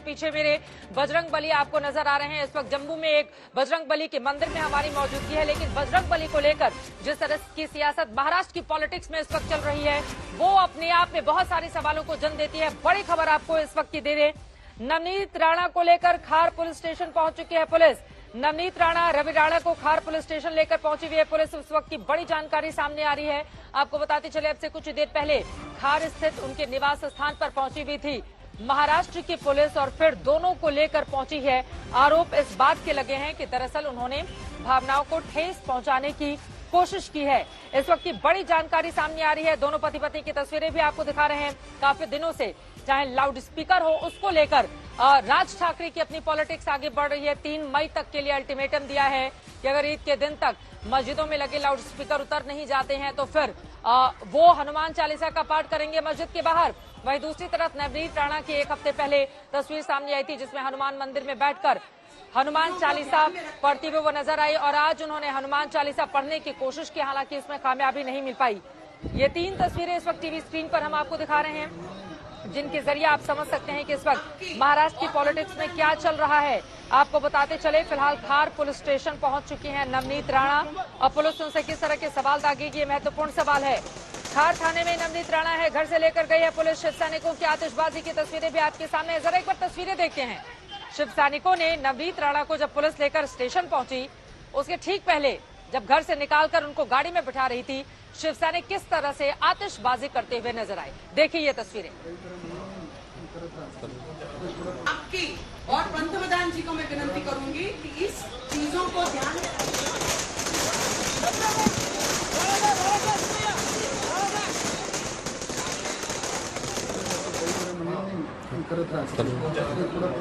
पीछे मेरे बजरंग बली आपको नजर आ रहे हैं। इस वक्त जम्मू में एक बजरंग बली के मंदिर में हमारी मौजूदगी है, लेकिन बजरंग बली को लेकर जिस तरह की सियासत महाराष्ट्र की पॉलिटिक्स में इस वक्त चल रही है वो अपने आप में बहुत सारे सवालों को जन्म देती है। बड़ी खबर आपको इस वक्त की दे रहे, नवनीत राणा को लेकर खार पुलिस स्टेशन पहुंच चुकी है पुलिस। नवनीत राणा, रवि राणा को खार पुलिस स्टेशन लेकर पहुंची हुई है पुलिस। उस वक्त की बड़ी जानकारी सामने आ रही है। आपको बताते चले, अब से कुछ देर पहले खार स्थित उनके निवास स्थान पर पहुंची हुई थी महाराष्ट्र की पुलिस और फिर दोनों को लेकर पहुंची है। आरोप इस बात के लगे हैं कि दरअसल उन्होंने भावनाओं को ठेस पहुंचाने की कोशिश की है। इस वक्त की बड़ी जानकारी सामने आ रही है। दोनों पति पत्नी की तस्वीरें भी आपको दिखा रहे हैं। काफी दिनों से चाहे लाउड स्पीकर हो उसको लेकर राज ठाकरे की अपनी पॉलिटिक्स आगे बढ़ रही है। 3 मई तक के लिए अल्टीमेटम दिया है कि अगर ईद के दिन तक मस्जिदों में लगे लाउड स्पीकर उतर नहीं जाते हैं तो फिर वो हनुमान चालीसा का पाठ करेंगे मस्जिद के बाहर। वहीं दूसरी तरफ नवनीत राणा की एक हफ्ते पहले तस्वीर सामने आई थी जिसमें हनुमान मंदिर में बैठकर हनुमान चालीसा पढ़ती हुए वो नजर आई और आज उन्होंने हनुमान चालीसा पढ़ने की कोशिश की, हालांकि इसमें कामयाबी नहीं मिल पाई। ये 3 तस्वीरें इस वक्त टीवी स्क्रीन पर हम आपको दिखा रहे हैं जिनके जरिए आप समझ सकते हैं कि इस वक्त महाराष्ट्र की पॉलिटिक्स में क्या चल रहा है। आपको बताते चले, फिलहाल खार पुलिस स्टेशन पहुंच चुकी हैं नवनीत राणा और पुलिस उनसे किस तरह के सवाल दागेगी, ये महत्वपूर्ण सवाल है। खार थाने में नवनीत राणा है, घर से लेकर गई है पुलिस। शिव सैनिकों की आतिशबाजी की तस्वीरें भी आपके सामने। जरा एक बार तस्वीरें देखते हैं। शिव सैनिकों ने नवनीत राणा को जब पुलिस लेकर स्टेशन पहुंची उसके ठीक पहले जब घर से निकालकर उनको गाड़ी में बिठा रही थी, शिव सैनिक किस तरह से आतिशबाजी करते हुए नजर आए। देखिए ये तस्वीरें। आपकी और पंतप्रधान जी को मैं विनती करूंगी कि इस चीजों को ध्यान में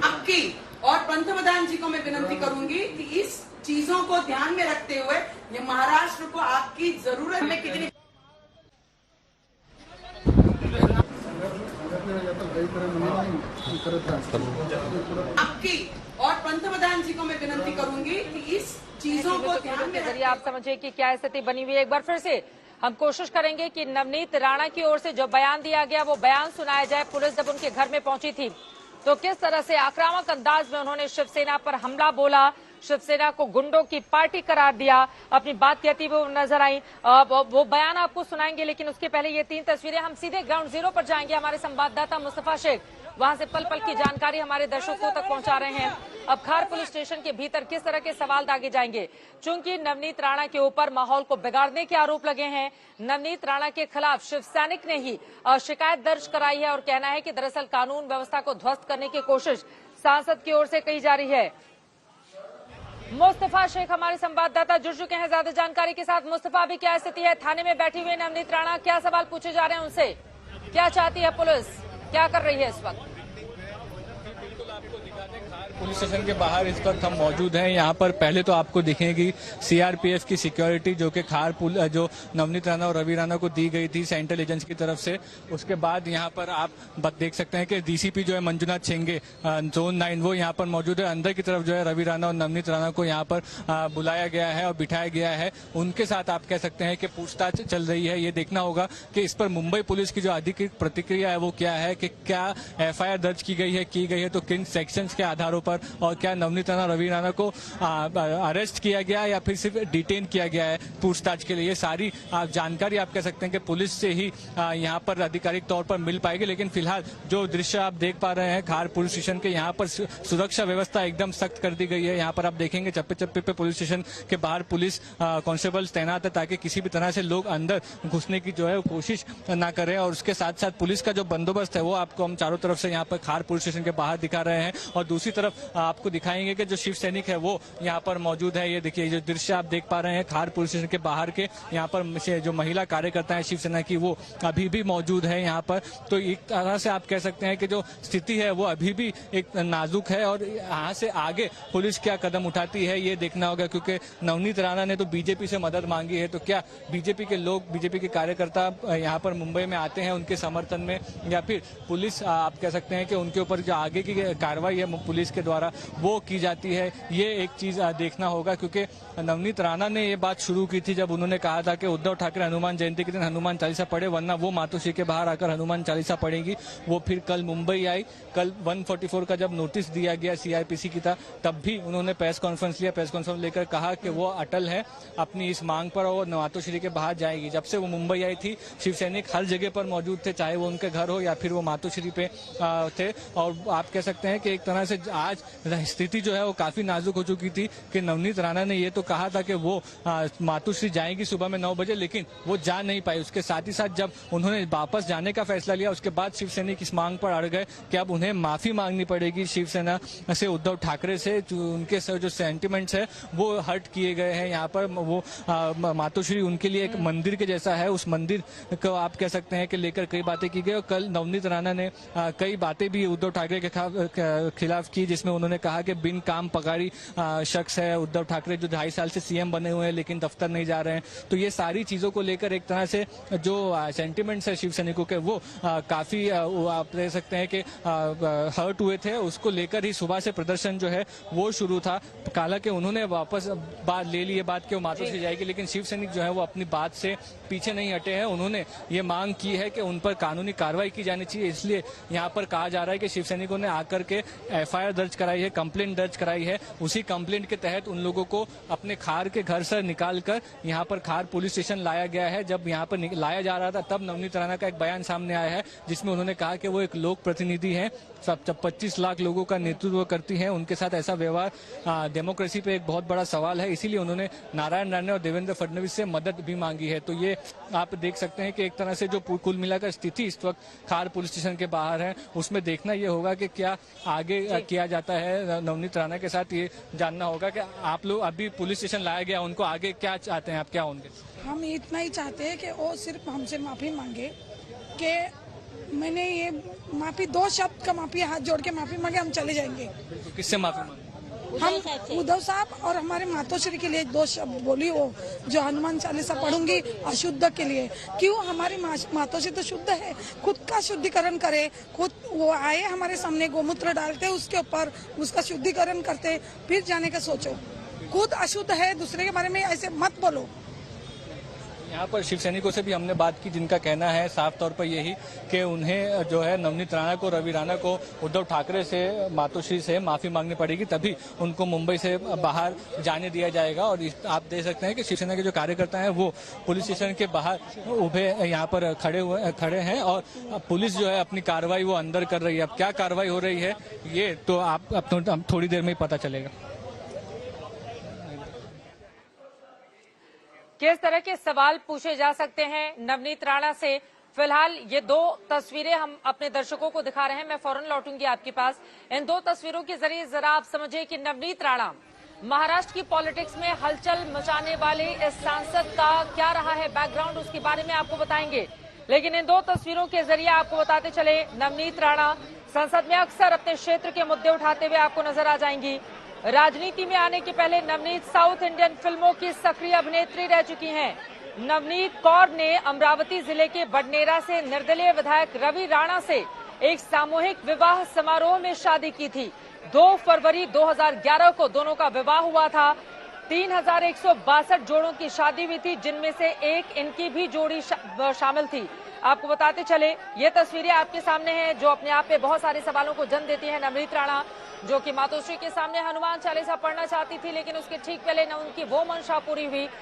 आपकी और पंतप्रधान जी को मैं विनती करूंगी कि इस चीजों को ध्यान में रखते हुए ये महाराष्ट्र को आपकी जरूरत में कितनी आपकी और पंतप्रधान जी को मैं विनती करूंगी कि इस चीजों को ध्यान में जरिए आप समझिए कि क्या स्थिति बनी हुई है। एक बार फिर से हम कोशिश करेंगे कि नवनीत राणा की ओर से जो बयान दिया गया वो बयान सुनाया जाए। पुलिस जब उनके घर में पहुंची थी तो किस तरह से आक्रामक अंदाज में उन्होंने शिवसेना पर हमला बोला, शिवसेना को गुंडों की पार्टी करार दिया, अपनी बात कहती हुए नजर आई। वो बयान आपको सुनाएंगे, लेकिन उसके पहले ये 3 तस्वीरें हम सीधे ग्राउंड जीरो पर जाएंगे। हमारे संवाददाता मुस्तफा शेख वहां से पल पल की जानकारी हमारे दर्शकों तक पहुंचा रहे हैं। अब खार पुलिस स्टेशन के भीतर किस तरह के सवाल दागे जाएंगे, चूंकि नवनीत राणा के ऊपर माहौल को बिगाड़ने के आरोप लगे हैं। नवनीत राणा के खिलाफ शिव सैनिक ने ही शिकायत दर्ज कराई है और कहना है कि दरअसल कानून व्यवस्था को ध्वस्त करने की कोशिश सांसद की ओर से की जा रही है। मुस्तफा शेख हमारे संवाददाता जुड़ चुके हैं ज्यादा जानकारी के साथ। मुस्तफा, अभी क्या स्थिति है? थाने में बैठी हुई नवनीत राणा, क्या सवाल पूछे जा रहे हैं उनसे, क्या चाहती है पुलिस, क्या कर रही है इस वक्त? पुलिस स्टेशन के बाहर इस वक्त हम मौजूद हैं। यहाँ पर पहले तो आपको दिखेगी सीआरपीएफ की सिक्योरिटी जो कि खार जो नवनीत राणा और रवि राणा को दी गई थी सेंट्रल एजेंसी की तरफ से। उसके बाद यहाँ पर आप देख सकते हैं कि डीसीपी जो है मंजुनाथ छेंगे जोन 9 वो यहाँ पर मौजूद है। अंदर की तरफ जो है रवि राणा और नवनीत राणा को यहाँ पर बुलाया गया है और बिठाया गया है। उनके साथ आप कह सकते हैं कि पूछताछ चल रही है। ये देखना होगा कि इस पर मुंबई पुलिस की जो अधिकृत प्रतिक्रिया है वो क्या है, कि क्या एफआईआर दर्ज की गई है तो किन सेक्शंस के आधारों पर, और क्या नवनीत राणा रवि राणा को अरेस्ट किया गया या फिर सिर्फ डिटेन किया गया है पूछताछ के लिए। ये सारी जानकारी आप कह सकते हैं कि पुलिस से ही यहाँ पर आधिकारिक तौर पर मिल पाएगी। लेकिन फिलहाल जो दृश्य आप देख पा रहे हैं खार पुलिस स्टेशन के, यहाँ पर सुरक्षा व्यवस्था एकदम सख्त कर दी गई है। यहाँ पर आप देखेंगे चप्पे चप्पे पे पुलिस स्टेशन के बाहर पुलिस कांस्टेबल तैनात है ताकि किसी भी तरह से लोग अंदर घुसने की जो है कोशिश ना करें। और उसके साथ साथ पुलिस का जो बंदोबस्त है वो आपको हम चारों तरफ से यहाँ पर खार पुलिस स्टेशन के बाहर दिखा रहे हैं। और दूसरी तरफ आपको दिखाएंगे कि जो शिव सैनिक है वो यहाँ पर मौजूद है। ये देखिए जो दृश्य आप देख पा रहे हैं खार पुलिस स्टेशन के बाहर के, यहाँ पर जो महिला कार्यकर्ता है शिवसेना की वो अभी भी मौजूद है यहाँ पर। तो एक तरह से आप कह सकते हैं कि जो स्थिति है वो अभी भी एक नाजुक है और यहाँ से आगे पुलिस क्या कदम उठाती है ये देखना होगा, क्योंकि नवनीत राणा ने तो बीजेपी से मदद मांगी है। तो क्या बीजेपी के लोग, बीजेपी के कार्यकर्ता यहाँ पर मुंबई में आते हैं उनके समर्थन में, या फिर पुलिस आप कह सकते हैं कि उनके ऊपर जो आगे की कार्रवाई है पुलिस के द्वारा वो की जाती है, ये एक चीज देखना होगा। क्योंकि नवनीत राणा ने ये बात शुरू की थी जब उन्होंने कहा था कि उद्धव ठाकरे हनुमान जयंती के दिन हनुमान चालीसा पढ़े, वरना वो मातोश्री के बाहर आकर हनुमान चालीसा पढ़ेंगी। वो फिर कल मुंबई आई, कल 144 का जब नोटिस दिया गया सीआरपीसी की था, तब भी उन्होंने प्रेस कॉन्फ्रेंस लिया, प्रेस कॉन्फ्रेंस लेकर कहा कि वो अटल है अपनी इस मांग पर और मातोश्री के बाहर जाएगी। जब से वो मुंबई आई थी, शिव सैनिक हर जगह पर मौजूद थे, चाहे वो उनके घर हो या फिर वो मातोश्री पे थे। और आप कह सकते हैं कि एक तरह से आज स्थिति जो है वो काफी नाजुक हो चुकी थी कि नवनीत राणा ने ये तो कहा था कि वो मातोश्री जाएंगी सुबह में 9 बजे, लेकिन वो जा नहीं पाई। उसके साथ ही साथ जब उन्होंने वापस जाने का फैसला लिया, उसके बाद शिव सैनिक इस मांग पर अड़ गए कि अब उन्हें माफी मांगनी पड़ेगी शिवसेना से, उद्धव ठाकरे से। उनके जो सेंटिमेंट्स है वो हर्ट किए गए हैं। यहाँ पर वो मातोश्री उनके लिए एक मंदिर के जैसा है, उस मंदिर को आप कह सकते हैं कि लेकर कई बातें की गई। और कल नवनीत राणा ने कई बातें भी उद्धव ठाकरे के खिलाफ की, जिसमें उन्होंने कहा कि बिन काम पगारी शख्स है उद्धव ठाकरे, जो 2.5 साल से सीएम बने हुए हैं लेकिन दफ्तर नहीं जा रहे हैं। तो ये सारी चीजों को लेकर एक तरह से जो सेंटिमेंट्स है शिव सैनिकों के वो काफी आप कह सकते हैं कि हर्ट हुए थे। उसको लेकर ही सुबह से प्रदर्शन जो है वो शुरू था। हालांकि उन्होंने वापस बात ले ली है बात कि वो मातोश्री जाएगी, लेकिन शिव सैनिक जो है वो अपनी बात से पीछे नहीं हटे हैं। उन्होंने ये मांग की है कि उन पर कानूनी कार्रवाई की जानी चाहिए। इसलिए यहाँ पर कहा जा रहा है कि शिव सैनिकों ने आकर के एफआईआर दर्ज कराई है, कंप्लेंट दर्ज कराई है। उसी कंप्लेंट के तहत उन लोगों को अपने खार के घर से निकालकर यहाँ पर खार पुलिस स्टेशन लाया गया है। जब यहाँ पर लाया जा रहा था तब नवनीत राणा का एक बयान सामने आया है, जिसमें उन्होंने कहा कि वो एक लोक प्रतिनिधि है, 25 लाख लोगों का नेतृत्व करती है, उनके साथ ऐसा व्यवहार डेमोक्रेसी पे एक बहुत बड़ा सवाल है। इसीलिए उन्होंने नारायण राणे और देवेंद्र फडणवीस से मदद भी मांगी है। तो ये आप देख सकते हैं कि एक तरह से जो कुल मिलाकर स्थिति इस वक्त खार पुलिस स्टेशन के बाहर है, उसमें देखना ये होगा कि क्या आगे किया जाता है नवनीत राणा के साथ। ये जानना होगा कि आप लोग अभी पुलिस स्टेशन लाया गया, उनको आगे क्या चाहते हैं आप, क्या होंगे? हम इतना ही चाहते हैं कि वो सिर्फ हमसे माफी मांगे कि मैंने ये माफी 2 शब्द का माफी, हाथ जोड़ के माफी मांगे, हम चले जाएंगे। किससे माफी मांगे? हम उद्धव साहब और हमारे मातोश्री के लिए 2 शब्द बोली, वो जो हनुमान चालीसा पढ़ूंगी अशुद्ध के लिए। क्यों? हमारी मातोश्री तो शुद्ध है, खुद का शुद्धिकरण करे, खुद वो आए हमारे सामने, गोमूत्र डालते उसके ऊपर, उसका शुद्धिकरण करते, फिर जाने का सोचो। खुद अशुद्ध है, दूसरे के बारे में ऐसे मत बोलो। यहाँ पर शिव सैनिकों से भी हमने बात की, जिनका कहना है साफ तौर पर यही कि उन्हें जो है नवनीत राणा को, रवि राणा को उद्धव ठाकरे से, मातोश्री से माफी मांगनी पड़ेगी, तभी उनको मुंबई से बाहर जाने दिया जाएगा। और आप देख सकते हैं कि शिवसेना के जो कार्यकर्ता हैं वो पुलिस स्टेशन के बाहर उभे यहाँ पर खड़े हैं और पुलिस जो है अपनी कार्रवाई वो अंदर कर रही है। अब क्या कार्रवाई हो रही है ये तो आप थोड़ी देर में ही पता चलेगा। किस तरह के सवाल पूछे जा सकते हैं नवनीत राणा से? फिलहाल ये 2 तस्वीरें हम अपने दर्शकों को दिखा रहे हैं, मैं फौरन लौटूंगी आपके पास। इन 2 तस्वीरों के जरिए जरा आप समझिए कि नवनीत राणा महाराष्ट्र की पॉलिटिक्स में हलचल मचाने वाले इस सांसद का क्या रहा है बैकग्राउंड, उसके बारे में आपको बताएंगे। लेकिन इन 2 तस्वीरों के जरिए आपको बताते चले, नवनीत राणा संसद में अक्सर अपने क्षेत्र के मुद्दे उठाते हुए आपको नजर आ जाएंगी। राजनीति में आने के पहले नवनीत साउथ इंडियन फिल्मों की सक्रिय अभिनेत्री रह चुकी हैं। नवनीत कौर ने अमरावती जिले के बडनेरा से निर्दलीय विधायक रवि राणा से एक सामूहिक विवाह समारोह में शादी की थी। 2 फरवरी 2011 को दोनों का विवाह हुआ था। 3162 जोड़ों की शादी हुई थी, जिनमें से एक इनकी भी जोड़ी शामिल थी। आपको बताते चले, ये तस्वीरें आपके सामने हैं जो अपने आप में बहुत सारे सवालों को जन्म देती है। नवनीत राणा जो कि मातोश्री के सामने हनुमान चालीसा पढ़ना चाहती थी, लेकिन उसके ठीक पहले न उनकी वो मंशा पूरी हुई।